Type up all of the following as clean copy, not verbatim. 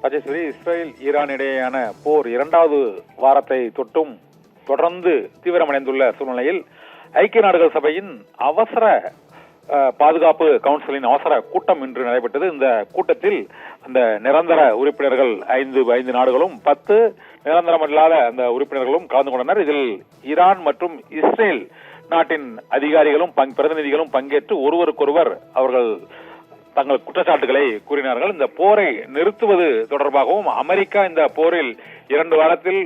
Rajeswari, Israel Iran இடையேயான போர் இரண்டாவது வாரத்தை தொடர்ந்து தீவிரமடைந்துள்ள சூழ்நிலையில் ஐக்கிய நாடுகள் சபையின் அவசர பாதுகாப்பு கவுன்சிலின் அவசர கூட்டம் இன்று நடைபெற்றது. இந்த கூட்டத்தில் அந்த நிரந்தர உறுப்பினர்கள் ஐந்து நாடுகளும் 10 நிரந்தரமல்லாத அந்த உறுப்பினர்களும் கலந்து கொண்டனர். இதில் ஈரான் மற்றும் இஸ்ரேல் நாட்டின் அதிகாரிகளும் பிரதிநிதிகளும் பங்கேற்று ஒருவருக்கொருவர் அவர்கள் தங்கள் குற்றச்சாட்டுகளை கூறினார்கள். இந்த போரை நிறுத்துவது தொடர்பாகவும் அமெரிக்கா இந்த போரில் 2 வாரத்தில்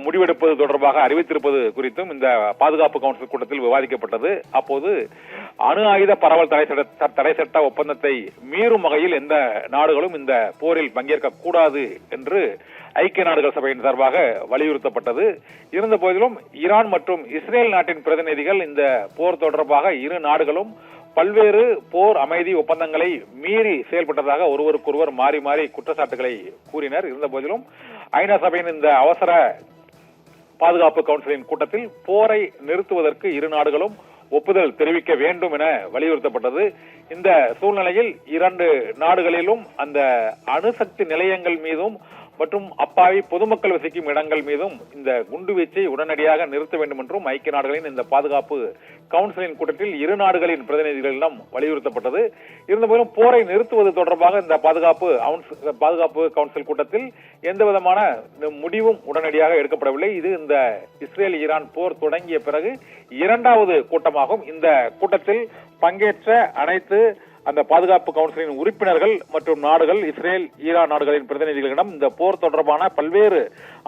முடிவெடுப்பது தொடர்பாக அறிவித்திருப்பது குறித்தும் இந்த பாதுகாப்பு கவுன்சில் கூட்டத்தில் விவாதிக்கப்பட்டது. அப்போது அணு ஆயுத பரவல் தடை சட்ட ஒப்பந்தத்தை மீறும் வகையில் எந்த நாடுகளும் இந்த போரில் பங்கேற்க கூடாது என்று ஐக்கிய நாடுகள் சபையின் சார்பாக வலியுறுத்தப்பட்டது. இருந்த போதிலும் ஈரான் மற்றும் இஸ்ரேல் நாட்டின் பிரதிநிதிகள் இந்த போர் தொடர்பாக இரு நாடுகளும் பல்வேறு போர் அமைதி ஒப்பந்தங்களை மீறி செயல்பட்டதாக ஒருவருக்கொருவர் மாறி மாறி குற்றச்சாட்டுகளை கூறினர். இருந்த போதிலும் ஐநா சபையின் இந்த அவசர பாதுகாப்பு கவுன்சிலின் கூட்டத்தில் போரை நிறுத்துவதற்கு இரு நாடுகளும் ஒப்புதல் தெரிவிக்க வேண்டும் என வலியுறுத்தப்பட்டது. இந்த சூழ்நிலையில் 2 நாடுகளிலும் அந்த அணுசக்தி நிலையங்கள் மீதும் மற்றும் அப்பாவி பொதுமக்கள் வசிக்கும் இடங்கள் மீதும் இந்த குண்டுவீச்சை உடனடியாக நிறுத்த வேண்டும் என்றும் ஐக்கிய நாடுகளின் இந்த பாதுகாப்பு கவுன்சிலின் கூட்டத்தில் இரு நாடுகளின் பிரதிநிதிகளிடம் வலியுறுத்தப்பட்டது. இருந்தபோதும் போரை நிறுத்துவது தொடர்பாக இந்த பாதுகாப்பு கவுன்சில் கூட்டத்தில் எந்த விதமான முடிவும் உடனடியாக எடுக்கப்படவில்லை. இது இந்த இஸ்ரேல் ஈரான் போர் தொடங்கிய பிறகு 2வது கூட்டமாகும். இந்த கூட்டத்தில் பங்கேற்ற அனைத்து அந்த பாதுகாப்பு கவுன்சிலின் உறுப்பினர்கள் மற்றும் நாடுகள் இஸ்ரேல் ஈரான் நாடுகளின் பிரதிநிதிகளிடம் இந்த போர் தொடர்பான பல்வேறு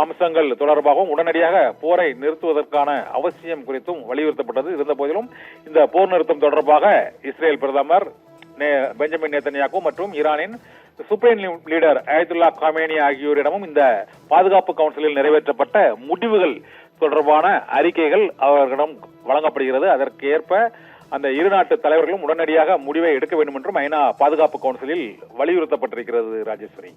அம்சங்கள் தொடர்பாகவும் உடனடியாக போரை நிறுத்துவதற்கான அவசியம் குறித்தும் வலியுறுத்தப்பட்டது. இருந்த போதிலும் இந்த போர் நிறுத்தம் தொடர்பாக இஸ்ரேல் பிரதமர் பெஞ்சமின் நேத்தன்யாகு மற்றும் ஈரானின் சுப்ரீம் லீடர் அயதுல்லா காமேனி ஆகியோரிடமும் இந்த பாதுகாப்பு கவுன்சிலில் நிறைவேற்றப்பட்ட முடிவுகள் தொடர்பான அறிக்கைகள் அவர்களிடம் வழங்கப்படுகிறது. அதற்கு ஏற்ப அந்த இரு நாட்டு தலைவர்களும் உடனடியாக முடிவை எடுக்க வேண்டும் என்றும் ஐநா பாதுகாப்பு கவுன்சிலில் வலியுறுத்தப்பட்டிருக்கிறது. ராஜேஸ்வரி.